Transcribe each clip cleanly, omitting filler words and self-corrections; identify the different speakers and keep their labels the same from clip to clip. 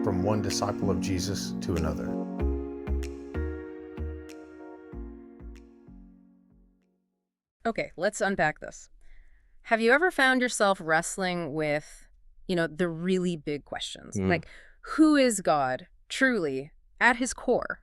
Speaker 1: from one disciple of Jesus to another.
Speaker 2: Okay, let's unpack this. Have you ever found yourself wrestling with, the really big questions? Like, who is God, truly, at his core?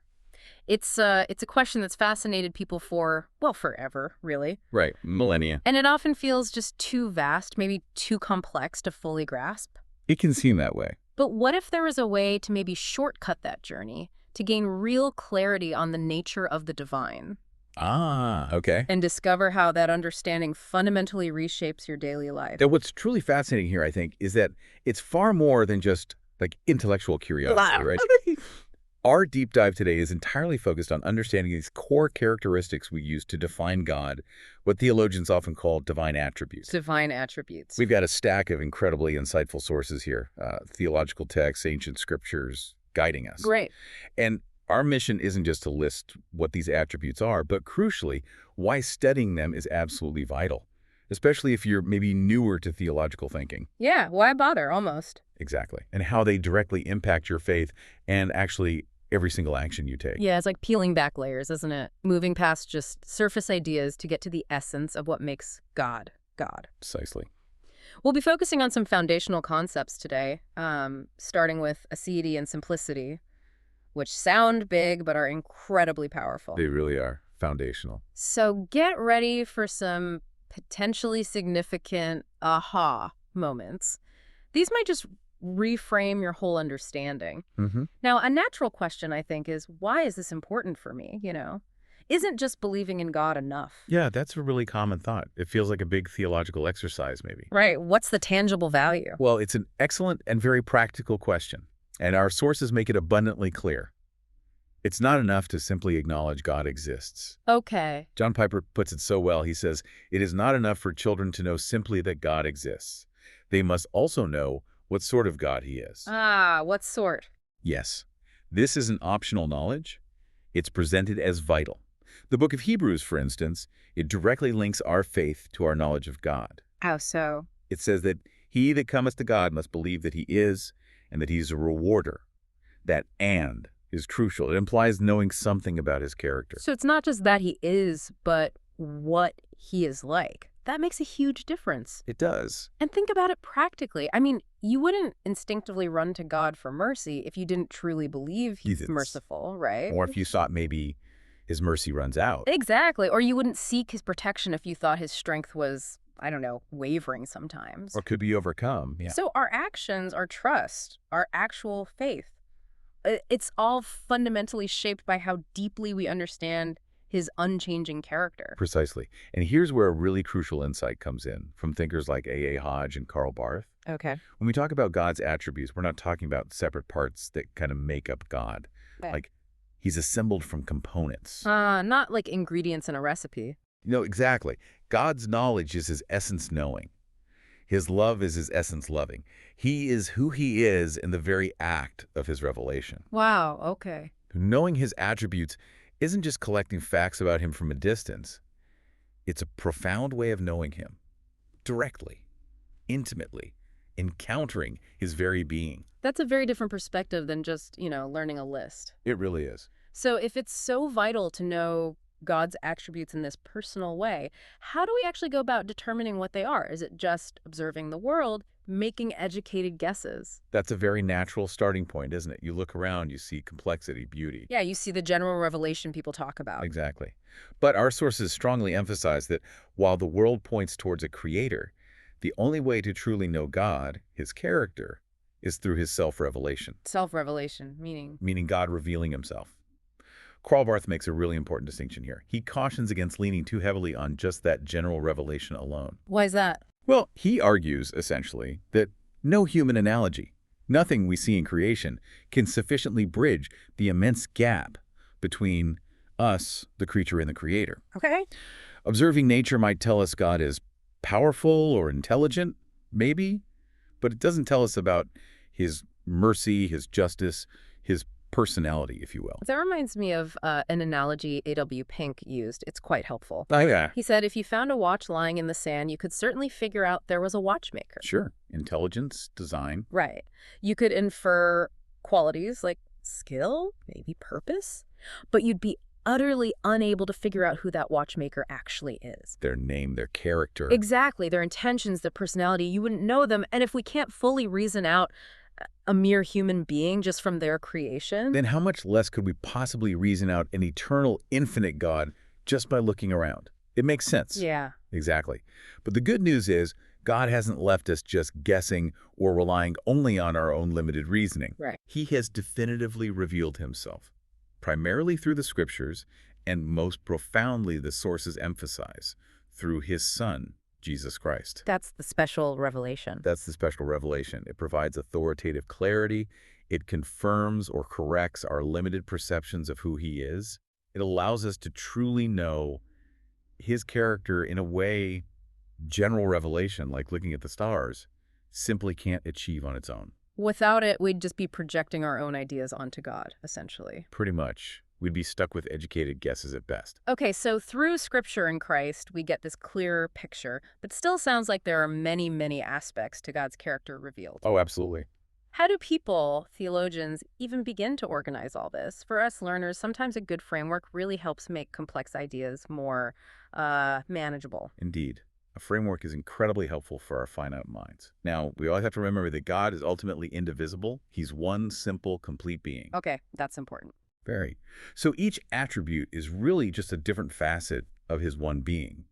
Speaker 2: It's a question that's fascinated people for, well, forever, really.
Speaker 3: Right, millennia.
Speaker 2: And it often feels just too vast, maybe too complex to fully grasp.
Speaker 3: It can seem that way.
Speaker 2: But what if there was a way to maybe shortcut that journey, to gain real clarity on the nature of the divine?
Speaker 3: Ah, okay.
Speaker 2: And discover how that understanding fundamentally reshapes your daily life.
Speaker 3: Now, what's truly fascinating here, I think, is that it's far more than just like intellectual curiosity, right? Our deep dive today is entirely focused on understanding these core characteristics we use to define God, what theologians often call divine attributes.
Speaker 2: Divine attributes.
Speaker 3: We've got a stack of incredibly insightful sources here, theological texts, ancient scriptures guiding us.
Speaker 2: Great.
Speaker 3: And our mission isn't just to list what these attributes are, but crucially, why studying them is absolutely vital, especially if you're maybe newer to theological thinking.
Speaker 2: Yeah, why bother, almost.
Speaker 3: Exactly. And how they directly impact your faith and actually every single action you take.
Speaker 2: Yeah, it's like peeling back layers, isn't it? Moving past just surface ideas to get to the essence of what makes God, God.
Speaker 3: Precisely.
Speaker 2: We'll be focusing on some foundational concepts today, starting with aseity and simplicity, which sound big but are incredibly powerful.
Speaker 3: They really are foundational.
Speaker 2: So get ready for some potentially significant aha moments. These might just reframe your whole understanding. Now, a natural question, I think, is why is this important for me, Isn't just believing in God enough?
Speaker 3: Yeah, that's a really common thought. It feels like a big theological exercise, maybe.
Speaker 2: Right. What's the tangible value?
Speaker 3: Well, it's an excellent and very practical question, and our sources make it abundantly clear. It's not enough to simply acknowledge God exists.
Speaker 2: Okay.
Speaker 3: John Piper puts it so well. He says, "It is not enough for children to know simply that God exists. They must also know what sort of God he is."
Speaker 2: Ah, what sort?
Speaker 3: Yes, this isn't optional knowledge. It's presented as vital. The book of Hebrews, for instance, it directly links our faith to our knowledge of God.
Speaker 2: How so?
Speaker 3: It says that he that cometh to God must believe that he is and that he's a rewarder. That "and" is crucial. It implies knowing something about his character.
Speaker 2: So it's not just that he is, but what he is like. That makes a huge difference.
Speaker 3: It does.
Speaker 2: And think about it practically. I mean, you wouldn't instinctively run to God for mercy if you didn't truly believe he's merciful, right?
Speaker 3: Or if you thought maybe his mercy runs out.
Speaker 2: Exactly. Or you wouldn't seek his protection if you thought his strength was, I don't know, wavering sometimes.
Speaker 3: Or could be overcome. Yeah.
Speaker 2: So our actions, our trust, our actual faith, it's all fundamentally shaped by how deeply we understand his unchanging character.
Speaker 3: Precisely. And here's where a really crucial insight comes in from thinkers like A.A. Hodge and Karl Barth.
Speaker 2: Okay.
Speaker 3: When we talk about God's attributes, we're not talking about separate parts that kind of make up God.
Speaker 2: Right.
Speaker 3: Like he's assembled from components.
Speaker 2: Not like ingredients in a recipe.
Speaker 3: No, exactly. God's knowledge is his essence knowing. His love is his essence loving. He is who he is in the very act of his revelation.
Speaker 2: Wow, okay.
Speaker 3: Knowing his attributes isn't just collecting facts about him from a distance. It's a profound way of knowing him, directly, intimately, encountering his very being.
Speaker 2: That's a very different perspective than just, learning a list.
Speaker 3: It really is.
Speaker 2: So if it's so vital to know God's attributes in this personal way, how do we actually go about determining what they are? Is it just observing the world, making educated guesses?
Speaker 3: That's a very natural starting point, isn't it? You look around, you see complexity, beauty.
Speaker 2: Yeah, you see the general revelation people talk about.
Speaker 3: Exactly. But our sources strongly emphasize that while the world points towards a creator, the only way to truly know God, his character, is through his self-revelation.
Speaker 2: Self-revelation, meaning?
Speaker 3: Meaning God revealing himself. Karl Barth makes a really important distinction here. He cautions against leaning too heavily on just that general revelation alone.
Speaker 2: Why is that?
Speaker 3: Well, he argues, essentially, that no human analogy, nothing we see in creation, can sufficiently bridge the immense gap between us, the creature, and the creator.
Speaker 2: Okay.
Speaker 3: Observing nature might tell us God is powerful or intelligent, maybe, but it doesn't tell us about his mercy, his justice, his personality, if you will.
Speaker 2: That reminds me of an analogy A.W. Pink used. It's quite helpful.
Speaker 3: Oh, yeah.
Speaker 2: He said, if you found a watch lying in the sand, you could certainly figure out there was a watchmaker.
Speaker 3: Sure. Intelligence, design.
Speaker 2: Right. You could infer qualities like skill, maybe purpose, but you'd be utterly unable to figure out who that watchmaker actually is.
Speaker 3: Their name, their character.
Speaker 2: Exactly, their intentions, their personality, you wouldn't know them. And if we can't fully reason out a mere human being just from their creation,
Speaker 3: Then how much less could we possibly reason out an eternal, infinite God just by looking around? It makes sense.
Speaker 2: yeah.
Speaker 3: Exactly. But the good news is God hasn't left us just guessing or relying only on our own limited reasoning.
Speaker 2: Right.
Speaker 3: He has definitively revealed himself, primarily through the scriptures, and most profoundly, the sources emphasize, through his Son, Jesus Christ.
Speaker 2: That's the special revelation.
Speaker 3: That's the special revelation. It provides authoritative clarity. It confirms or corrects our limited perceptions of who he is. It allows us to truly know his character in a way general revelation, like looking at the stars, simply can't achieve on its own.
Speaker 2: Without it, we'd just be projecting our own ideas onto God, essentially.
Speaker 3: Pretty much. We'd be stuck with educated guesses at best.
Speaker 2: Okay, so through Scripture and Christ, we get this clearer picture, but still sounds like there are many, many aspects to God's character revealed.
Speaker 3: Oh, absolutely.
Speaker 2: How do people, theologians, even begin to organize all this? For us learners, sometimes a good framework really helps make complex ideas more manageable.
Speaker 3: Indeed. A framework is incredibly helpful for our finite minds. Now, we always have to remember that God is ultimately indivisible. He's one simple, complete being.
Speaker 2: Okay, that's important.
Speaker 3: Very. So each attribute is really just a different facet of his one being.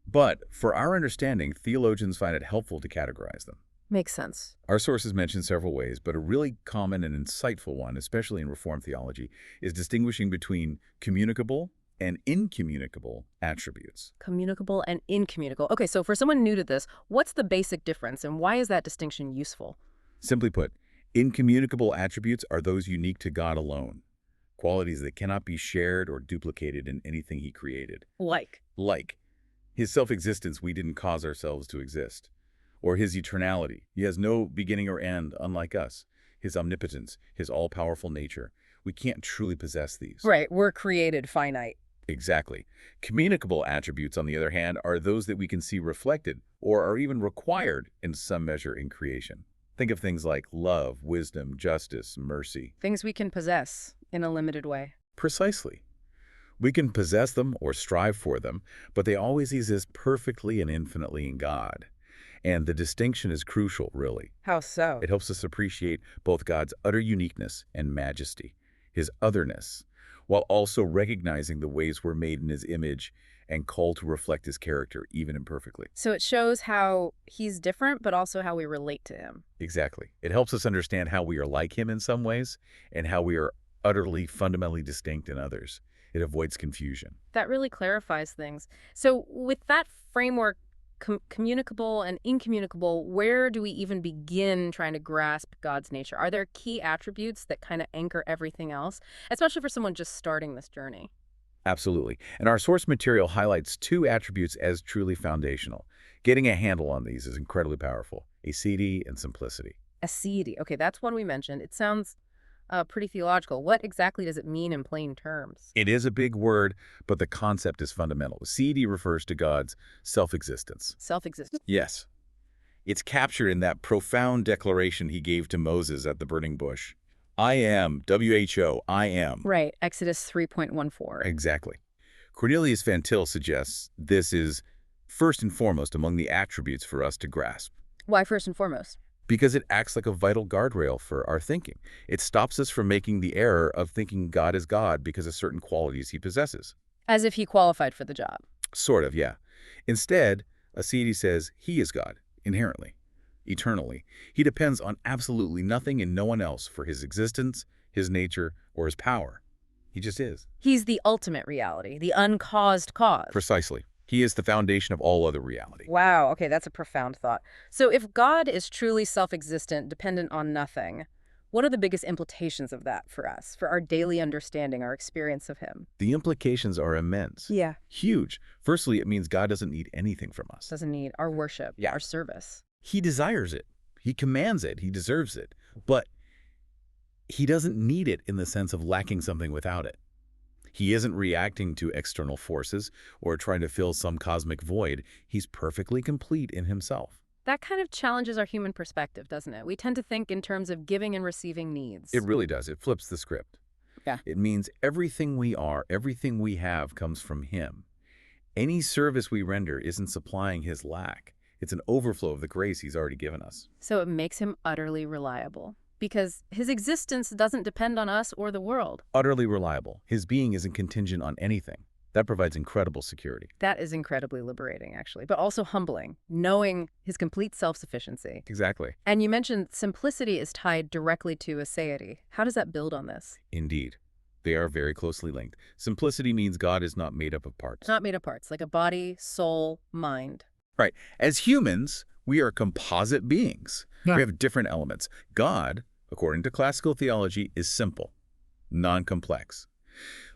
Speaker 3: But for our understanding, theologians find it helpful to categorize them.
Speaker 2: Makes sense.
Speaker 3: Our sources mention several ways, but a really common and insightful one, especially in Reformed theology, is distinguishing between communicable and incommunicable attributes.
Speaker 2: Communicable and incommunicable. Okay, so for someone new to this, what's the basic difference and why is that distinction useful?
Speaker 3: Simply put, incommunicable attributes are those unique to God alone, qualities that cannot be shared or duplicated in anything he created. Like his self-existence, we didn't cause ourselves to exist. Or his eternality. He has no beginning or end, unlike us. His omnipotence, his all-powerful nature. We can't truly possess these.
Speaker 2: Right, we're created finite.
Speaker 3: Exactly. Communicable attributes, on the other hand, are those that we can see reflected or are even required in some measure in creation. Think of things like love, wisdom, justice, mercy.
Speaker 2: Things we can possess in a limited way.
Speaker 3: Precisely. We can possess them or strive for them, but they always exist perfectly and infinitely in God. And the distinction is crucial, really.
Speaker 2: How so?
Speaker 3: It helps us appreciate both God's utter uniqueness and majesty, his otherness, while also recognizing the ways we're made in his image and called to reflect his character, even imperfectly.
Speaker 2: So it shows how he's different, but also how we relate to him.
Speaker 3: Exactly. It helps us understand how we are like him in some ways and how we are utterly, fundamentally distinct in others. It avoids confusion.
Speaker 2: That really clarifies things. So with that framework, communicable and incommunicable, where do we even begin trying to grasp God's nature? Are there key attributes that kind of anchor everything else, especially for someone just starting this journey?
Speaker 3: Absolutely. And our source material highlights two attributes as truly foundational. Getting a handle on these is incredibly powerful. Aseity and simplicity.
Speaker 2: Aseity. Okay, that's one we mentioned. It sounds pretty theological. What exactly does it mean in plain terms?
Speaker 3: It is a big word, but the concept is fundamental. Aseity refers to God's self-existence.
Speaker 2: Self-existence.
Speaker 3: Yes. It's captured in that profound declaration he gave to Moses at the burning bush. I am, WHO, I am.
Speaker 2: Right, Exodus 3.14.
Speaker 3: Exactly. Cornelius Van Til suggests this is first and foremost among the attributes for us to grasp.
Speaker 2: Why first and foremost?
Speaker 3: Because it acts like a vital guardrail for our thinking. It stops us from making the error of thinking God is God because of certain qualities he possesses.
Speaker 2: As if he qualified for the job.
Speaker 3: Sort of, yeah. Instead, Aseity says he is God, inherently, eternally. He depends on absolutely nothing and no one else for his existence, his nature, or his power. He just is.
Speaker 2: He's the ultimate reality, the uncaused cause.
Speaker 3: Precisely. He is the foundation of all other reality.
Speaker 2: Wow, okay, that's a profound thought. So if God is truly self-existent, dependent on nothing, what are the biggest implications of that for us, for our daily understanding, our experience of him?
Speaker 3: The implications are immense.
Speaker 2: Yeah.
Speaker 3: Huge. Firstly, it means God doesn't need anything from us.
Speaker 2: Doesn't need our worship, our service.
Speaker 3: He desires it. He commands it. He deserves it. But he doesn't need it in the sense of lacking something without it. He isn't reacting to external forces or trying to fill some cosmic void. He's perfectly complete in himself.
Speaker 2: That kind of challenges our human perspective, doesn't it? We tend to think in terms of giving and receiving needs.
Speaker 3: It really does. It flips the script.
Speaker 2: Yeah.
Speaker 3: It means everything we are, everything we have comes from him. Any service we render isn't supplying his lack. It's an overflow of the grace he's already given us.
Speaker 2: So it makes him utterly reliable, because his existence doesn't depend on us or the world.
Speaker 3: Utterly reliable. His being isn't contingent on anything. That provides incredible security.
Speaker 2: That is incredibly liberating, actually, but also humbling, knowing his complete self-sufficiency.
Speaker 3: Exactly.
Speaker 2: And you mentioned simplicity is tied directly to aseity. How does that build on this?
Speaker 3: Indeed. They are very closely linked. Simplicity means God is not made up of parts.
Speaker 2: Not made of parts, like a body, soul, mind.
Speaker 3: Right. As humans, we are composite beings.
Speaker 2: Yeah.
Speaker 3: We have different elements. God, according to classical theology, is simple, non-complex.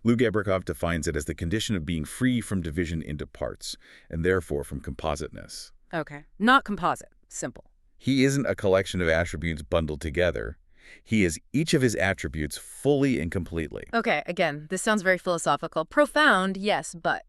Speaker 3: Lou Gebrekhov defines it as the condition of being free from division into parts, and therefore from compositeness.
Speaker 2: Okay. Not composite, simple.
Speaker 3: He isn't a collection of attributes bundled together. He is each of his attributes fully and completely.
Speaker 2: Okay, again, this sounds very philosophical. Profound, yes, but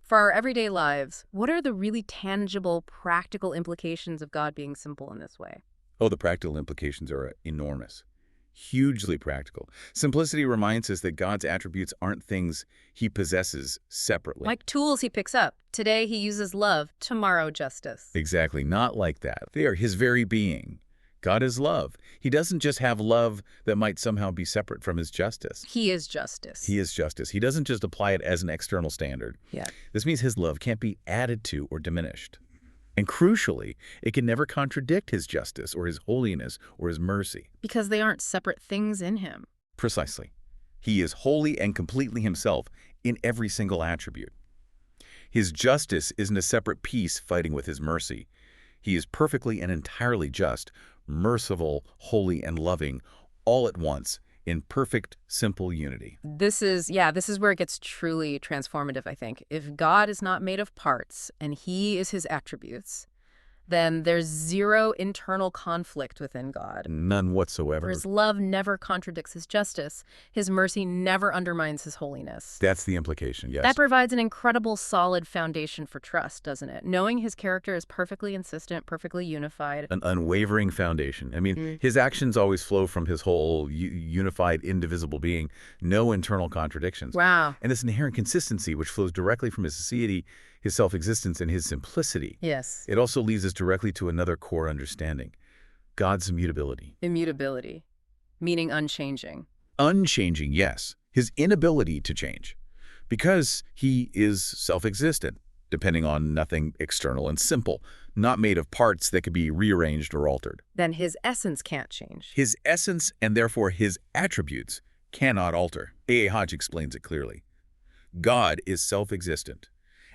Speaker 2: for our everyday lives, what are the really tangible, practical implications of God being simple in this way?
Speaker 3: Oh, the practical implications are enormous. Hugely practical. Simplicity reminds us that God's attributes aren't things he possesses separately.
Speaker 2: Like tools he picks up. Today he uses love, tomorrow justice.
Speaker 3: Exactly, not like that. They are his very being. God is love. He doesn't just have love that might somehow be separate from his justice.
Speaker 2: He is justice.
Speaker 3: He is justice. He doesn't just apply it as an external standard.
Speaker 2: Yeah.
Speaker 3: This means his love can't be added to or diminished. And crucially, it can never contradict his justice or his holiness or his mercy.
Speaker 2: Because they aren't separate things in him.
Speaker 3: Precisely. He is wholly and completely himself in every single attribute. His justice isn't a separate piece fighting with his mercy. He is perfectly and entirely just, merciful, holy, and loving, all at once, in perfect, simple unity.
Speaker 2: This is where it gets truly transformative, I think. If God is not made of parts and he is his attributes, then there's zero internal conflict within God.
Speaker 3: None whatsoever.
Speaker 2: For his love never contradicts his justice. His mercy never undermines his holiness.
Speaker 3: That's the implication, yes.
Speaker 2: That provides an incredible solid foundation for trust, doesn't it? Knowing his character is perfectly consistent, perfectly unified.
Speaker 3: An unwavering foundation. I mean, his actions always flow from his whole unified, indivisible being. No internal contradictions.
Speaker 2: Wow.
Speaker 3: And this inherent consistency, which flows directly from his aseity, his self-existence, and his simplicity.
Speaker 2: Yes.
Speaker 3: It also leads us directly to another core understanding, God's immutability.
Speaker 2: Immutability, meaning unchanging.
Speaker 3: Unchanging, yes. His inability to change. Because he is self-existent, depending on nothing external and simple, not made of parts that could be rearranged or altered.
Speaker 2: Then his essence can't change.
Speaker 3: His essence, and therefore his attributes, cannot alter. A. Hodge explains it clearly. God is self-existent.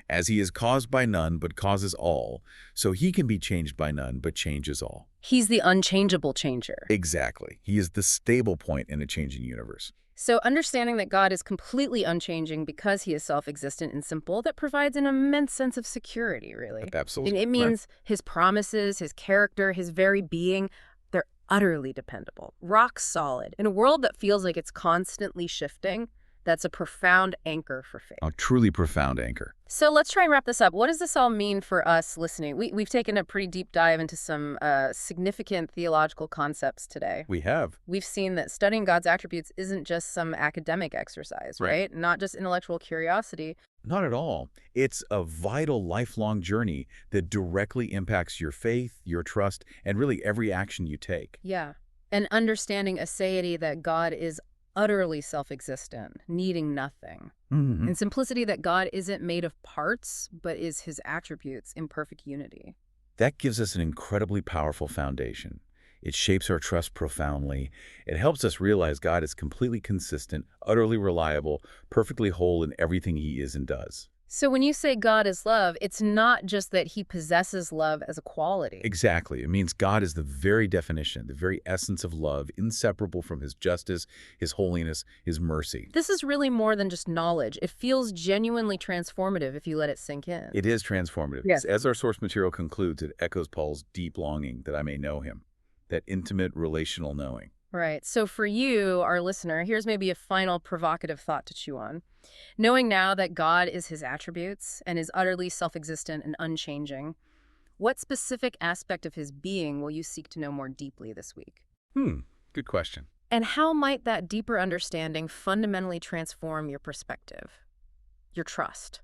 Speaker 3: As he is caused by none but causes all, so he can be changed by none but changes all.
Speaker 2: He's the unchangeable changer.
Speaker 3: Exactly. He is the stable point in a changing universe.
Speaker 2: So understanding that God is completely unchanging because he is self-existent and simple, that provides an immense sense of security, really.
Speaker 3: Absolutely.
Speaker 2: It means his promises, his character, his very being, they're utterly dependable, rock solid. In a world that feels like it's constantly shifting, that's a profound anchor for faith.
Speaker 3: A truly profound anchor.
Speaker 2: So let's try and wrap this up. What does this all mean for us listening? We've taken a pretty deep dive into some significant theological concepts today.
Speaker 3: We have.
Speaker 2: We've seen that studying God's attributes isn't just some academic exercise, right? Not just intellectual curiosity.
Speaker 3: Not at all. It's a vital, lifelong journey that directly impacts your faith, your trust, and really every action you take.
Speaker 2: Yeah. And understanding aseity, that God is utterly self-existent, needing nothing. And simplicity, that God isn't made of parts, but is his attributes in perfect unity.
Speaker 3: That gives us an incredibly powerful foundation. It shapes our trust profoundly. It helps us realize God is completely consistent, utterly reliable, perfectly whole in everything he is and does.
Speaker 2: So when you say God is love, it's not just that he possesses love as a quality.
Speaker 3: Exactly. It means God is the very definition, the very essence of love, inseparable from his justice, his holiness, his mercy.
Speaker 2: This is really more than just knowledge. It feels genuinely transformative if you let it sink in.
Speaker 3: It is transformative.
Speaker 2: Yes.
Speaker 3: As our source material concludes, it echoes Paul's deep longing that I may know him, that intimate relational knowing.
Speaker 2: Right. So for you, our listener, here's maybe a final provocative thought to chew on. Knowing now that God is his attributes and is utterly self-existent and unchanging, What specific aspect of his being will you seek to know more deeply this week?
Speaker 3: Good question.
Speaker 2: And how might that deeper understanding fundamentally transform your perspective, your trust,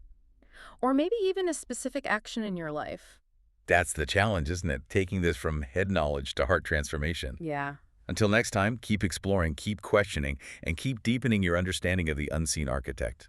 Speaker 2: or maybe even a specific action in your life?
Speaker 3: That's the challenge, isn't it? Taking this from head knowledge to heart transformation.
Speaker 2: Yeah.
Speaker 3: Until next time, keep exploring, keep questioning, and keep deepening your understanding of the unseen architect.